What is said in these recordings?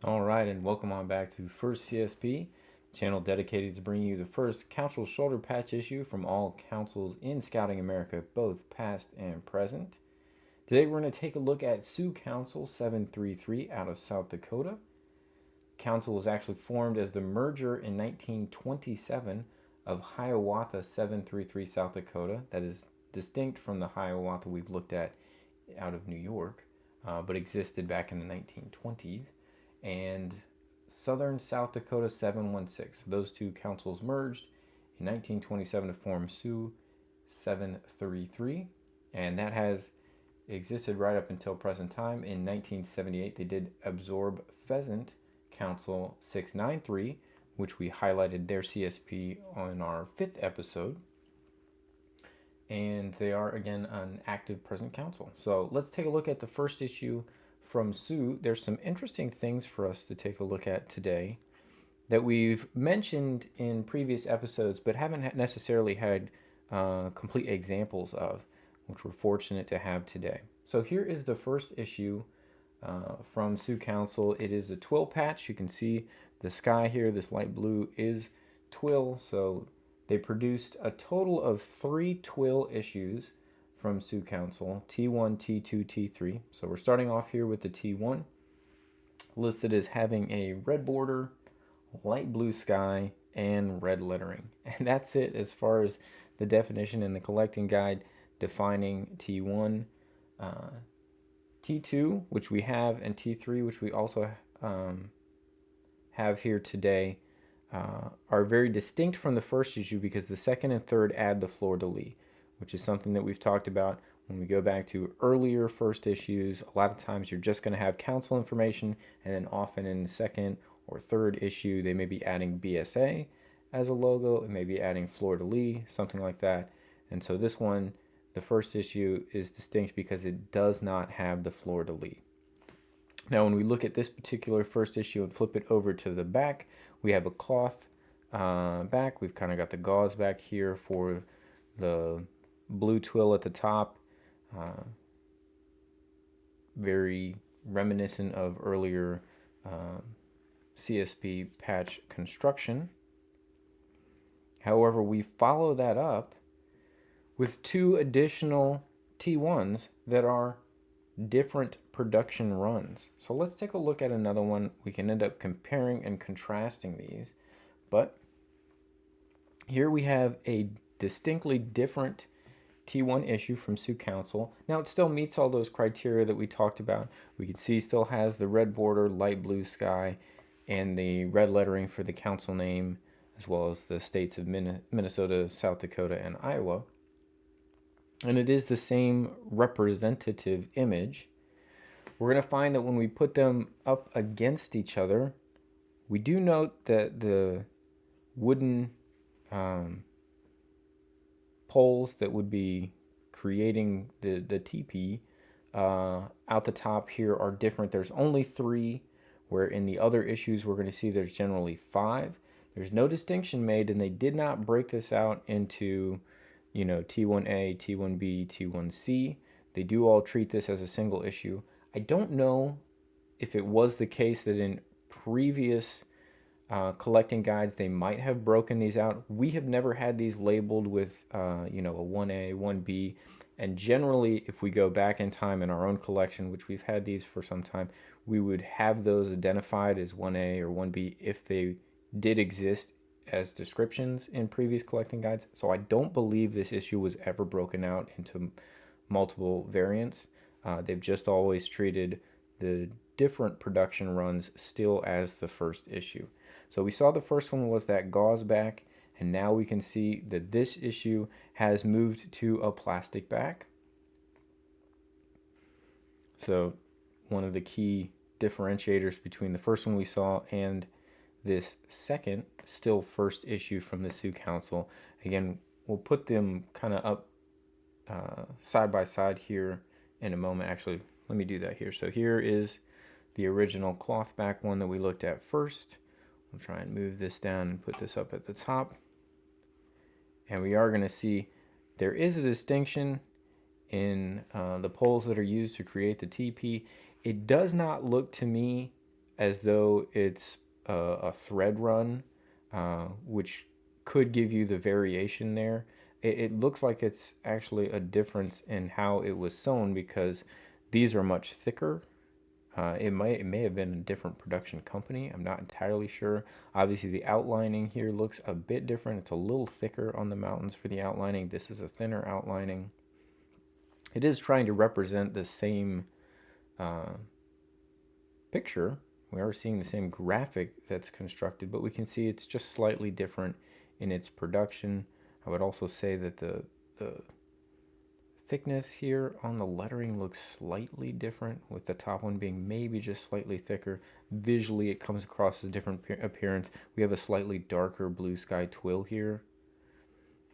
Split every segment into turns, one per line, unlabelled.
All right, and welcome on back to First CSP, channel dedicated to bringing you the first council shoulder patch issue from all councils in Scouting America, both past and present. Today we're going to take a look at Sioux Council 733 out of South Dakota. Council was actually formed as the merger in 1927 of Hiawatha 733 South Dakota. That is distinct from the Hiawatha we've looked at out of New York, but existed back in the 1920s. And Southern South Dakota 716. Those two councils merged in 1927 to form Sioux 733, and that has existed right up until present time. In 1978, they did absorb Pheasant Council 693, which we highlighted their CSP on our 5th episode. And they are again an active present council. So let's take a look at the first issue from Sioux. There's some interesting things for us to take a look at today that we've mentioned in previous episodes, but haven't necessarily had complete examples of, which we're fortunate to have today. So here is the first issue from Sioux Council. It is a twill patch. You can see the sky here. This light blue is twill. So they produced a total of 3 twill issues from Sioux Council, T1, T2, T3. So we're starting off here with the T1, listed as having a red border, light blue sky, and red lettering. And that's it as far as the definition in the collecting guide defining T1. T2, which we have, and T3, which we also have here today, are very distinct from the first issue because the second and third add the fleur-de-lis, which is something that we've talked about when we go back to earlier first issues. A lot of times you're just going to have council information, and then often in the second or third issue they may be adding BSA as a logo, it may be adding fleur-de-lis, something like that. And so this one, the first issue, is distinct because it does not have the fleur-de-lis. Now when we look at this particular first issue and flip it over to the back, we have a cloth back. We've kind of got the gauze back here for the blue twill at the top, very reminiscent of earlier CSP patch construction. However, we follow that up with 2 additional T1s that are different production runs. So let's take a look at another one. We can end up comparing and contrasting these, but here we have a distinctly different T1 issue from Sioux Council. Now it still meets all those criteria that we talked about. We can see still has the red border, light blue sky, and the red lettering for the council name, as well as the states of Minnesota, South Dakota, and Iowa. And it is the same representative image. We're going to find that when we put them up against each other, we do note that the wooden poles that would be creating the teepee out the top here are different. There's only 3, where in the other issues we're going to see there's generally 5. There's no distinction made, and they did not break this out into, T1A, T1B, T1C. They do all treat this as a single issue. I don't know if it was the case that in previous collecting guides they might have broken these out. We have never had these labeled with a 1A, 1B, and generally if we go back in time in our own collection, which we've had these for some time, we would have those identified as 1A or 1B if they did exist as descriptions in previous collecting guides. So I don't believe this issue was ever broken out into multiple variants. They've just always treated the different production runs still as the first issue. So we saw the first one was that gauze back, and now we can see that this issue has moved to a plastic back. So one of the key differentiators between the first one we saw and this second, still first issue from the Sioux Council. Again, we'll put them kind of up side by side here in a moment. Actually, let me do that here. So here is the original cloth back one that we looked at first. I'll try and move this down and put this up at the top. And we are going to see there is a distinction in the poles that are used to create the TP. It does not look to me as though it's a thread run, which could give you the variation there. It looks like it's actually a difference in how it was sewn, because these are much thicker. It may have been a different production company. I'm not entirely sure. Obviously, the outlining here looks a bit different. It's a little thicker on the mountains for the outlining. This is a thinner outlining. It is trying to represent the same uh, picture. We are seeing the same graphic that's constructed, but we can see it's just slightly different in its production. I would also say that the thickness here on the lettering looks slightly different, with the top one being maybe just slightly thicker. Visually, it comes across as different appearance. We have a slightly darker blue sky twill here.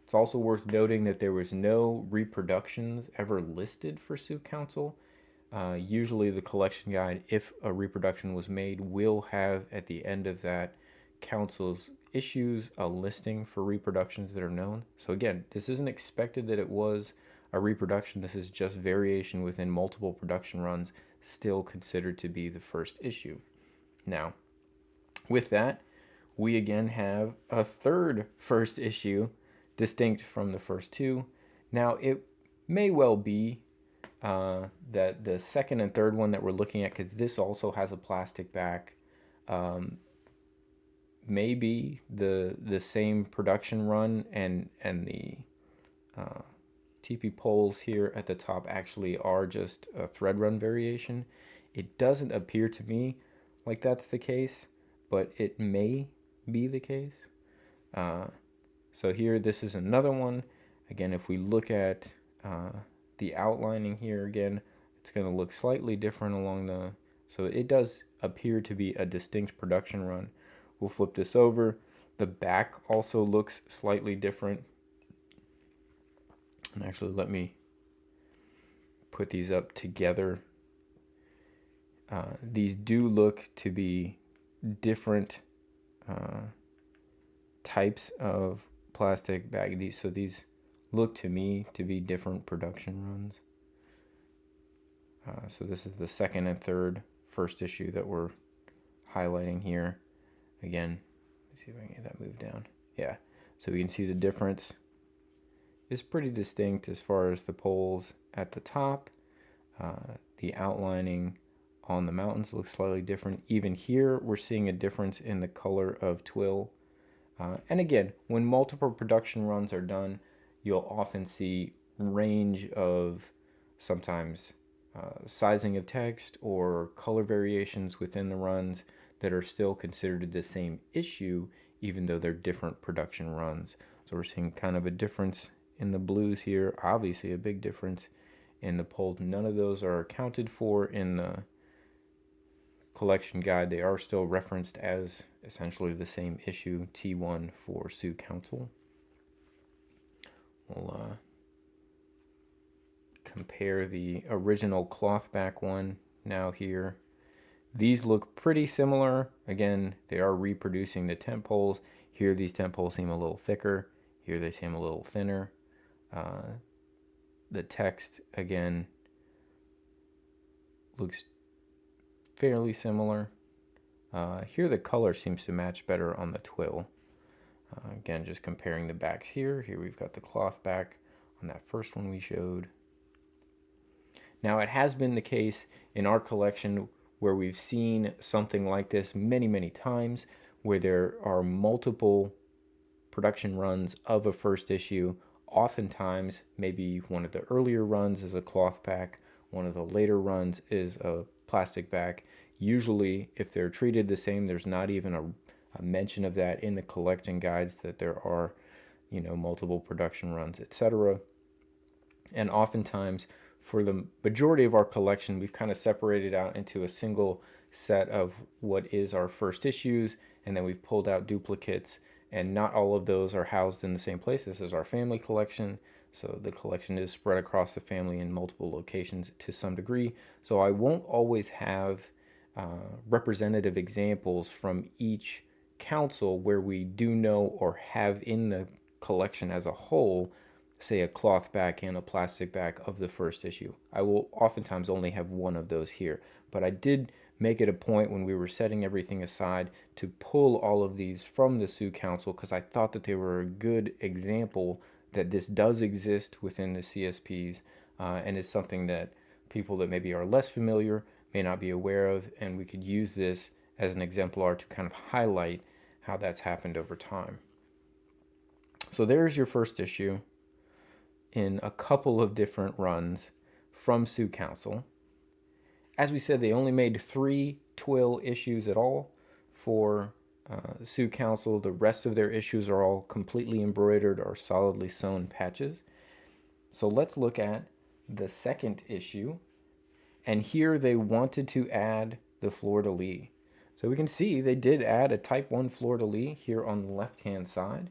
It's also worth noting that there was no reproductions ever listed for Sioux Council. Usually the collection guide, if a reproduction was made, will have at the end of that council's issues a listing for reproductions that are known. So again, this isn't expected that it was a reproduction. This is just variation within multiple production runs, still considered to be the first issue. Now, with that, we again have a third first issue distinct from the first two. Now, it may well be that the second and third one that we're looking at, because this also has a plastic back, may be the same production run, and the TP poles here at the top actually are just a thread run variation. It doesn't appear to me like that's the case, but it may be the case. So here, this is another one. Again, if we look at the outlining here again, it's going to look slightly different along the, so it does appear to be a distinct production run. We'll flip this over. The back also looks slightly different. And actually, let me put these up together. These do look to be different types of plastic bag. So these look to me to be different production runs. So this is the second and third first issue that we're highlighting here. Again, let's see if I can get that moved down. Yeah, so we can see the difference is pretty distinct as far as the poles at the top. The outlining on the mountains looks slightly different. Even here, we're seeing a difference in the color of twill. And again, when multiple production runs are done, you'll often see range of sometimes sizing of text or color variations within the runs that are still considered the same issue, even though they're different production runs. So we're seeing kind of a difference in the blues here, obviously a big difference in the poles. None of those are accounted for in the collection guide. They are still referenced as essentially the same issue, T1 for Sioux Council. We'll compare the original cloth back one now here. These look pretty similar. Again, they are reproducing the tent poles. Here, these tent poles seem a little thicker. Here, they seem a little thinner. The text, again, looks fairly similar. Here, the color seems to match better on the twill. Again, just comparing the backs here. Here we've got the cloth back on that first one we showed. Now, it has been the case in our collection where we've seen something like this many, many times, where there are multiple production runs of a first issue. Oftentimes, maybe one of the earlier runs is a cloth back, one of the later runs is a plastic back. Usually, if they're treated the same, there's not even a mention of that in the collecting guides, that there are, multiple production runs, etc. And oftentimes, for the majority of our collection, we've kind of separated out into a single set of what is our first issues, and then we've pulled out duplicates, and not all of those are housed in the same place. This is our family collection, so the collection is spread across the family in multiple locations to some degree. So I won't always have representative examples from each council where we do know or have in the collection as a whole, say, a cloth back and a plastic back of the first issue. I will oftentimes only have one of those here, but I did make it a point when we were setting everything aside to pull all of these from the Sioux Council, because I thought that they were a good example that this does exist within the CSPs, and is something that people that maybe are less familiar may not be aware of, and we could use this as an exemplar to kind of highlight how that's happened over time. So there's your first issue in a couple of different runs from Sioux Council. As we said, they only made 3 twill issues at all for Sioux Council. The rest of their issues are all completely embroidered or solidly sewn patches. So let's look at the second issue. And here they wanted to add the fleur-de-lis. So we can see they did add a type 1 fleur-de-lis here on the left-hand side.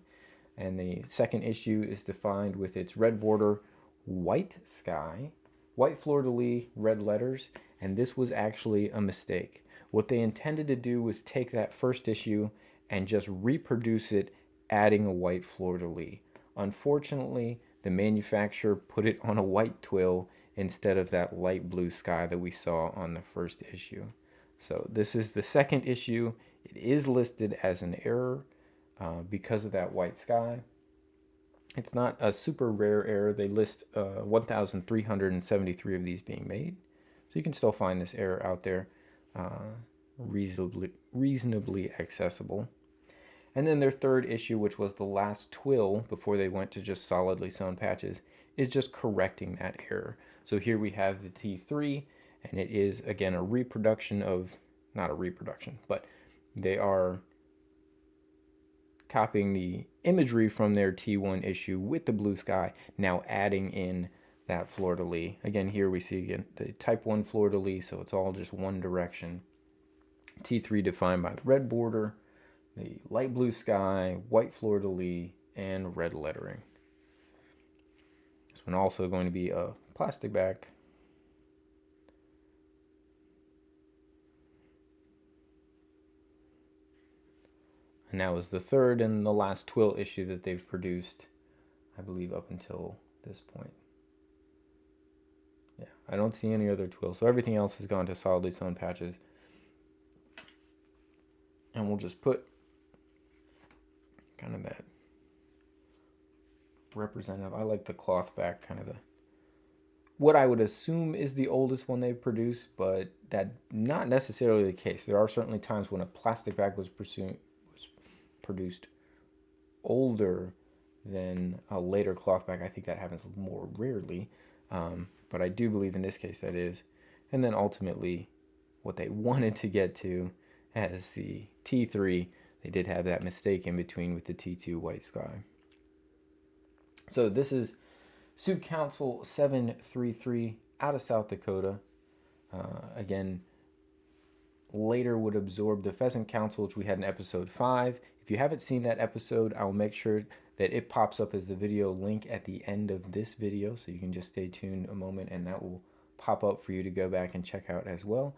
And the second issue is defined with its red border, white sky, white fleur-de-lis, red letters, and this was actually a mistake. What they intended to do was take that first issue and just reproduce it, adding a white fleur-de-lis. Unfortunately, the manufacturer put it on a white twill instead of that light blue sky that we saw on the first issue. So this is the second issue. It is listed as an error because of that white sky. It's not a super rare error. They list 1,373 of these being made. So you can still find this error out there, reasonably accessible. And then their third issue, which was the last twill before they went to just solidly sewn patches, is just correcting that error. So here we have the T3, and it is, again, a reproduction of, not a reproduction, but they are copying the imagery from their T1 issue with the blue sky, now adding in that fleur-de-lis. Again, here we see again the type 1 fleur-de-lis, so it's all just one direction. T3 defined by the red border, the light blue sky, white fleur-de-lis, and red lettering. This one also going to be a plastic back. And that was the third and the last twill issue that they've produced, I believe, up until this point. Yeah, I don't see any other twill. So everything else has gone to solidly sewn patches. And we'll just put kind of that representative. I like the cloth back, kind of the what I would assume is the oldest one they've produced, but that's not necessarily the case. There are certainly times when a plastic bag was produced older than a later cloth bag. I think that happens more rarely, but I do believe in this case that is. And then ultimately, what they wanted to get to as the T3, they did have that mistake in between with the T2 white sky. So this is Sioux Council 733 out of South Dakota. Again, later would absorb the Pheasant Council, which we had in episode 5. If you haven't seen that episode, I'll make sure that it pops up as the video link at the end of this video, so you can just stay tuned a moment and that will pop up for you to go back and check out as well.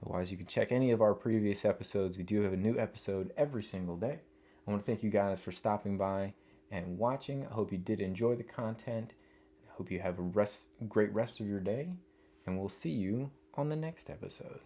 Otherwise, you can check any of our previous episodes. We do have a new episode every single day. I want to thank you guys for stopping by and watching. I hope you did enjoy the content. I hope you have a great rest of your day, and we'll see you on the next episode.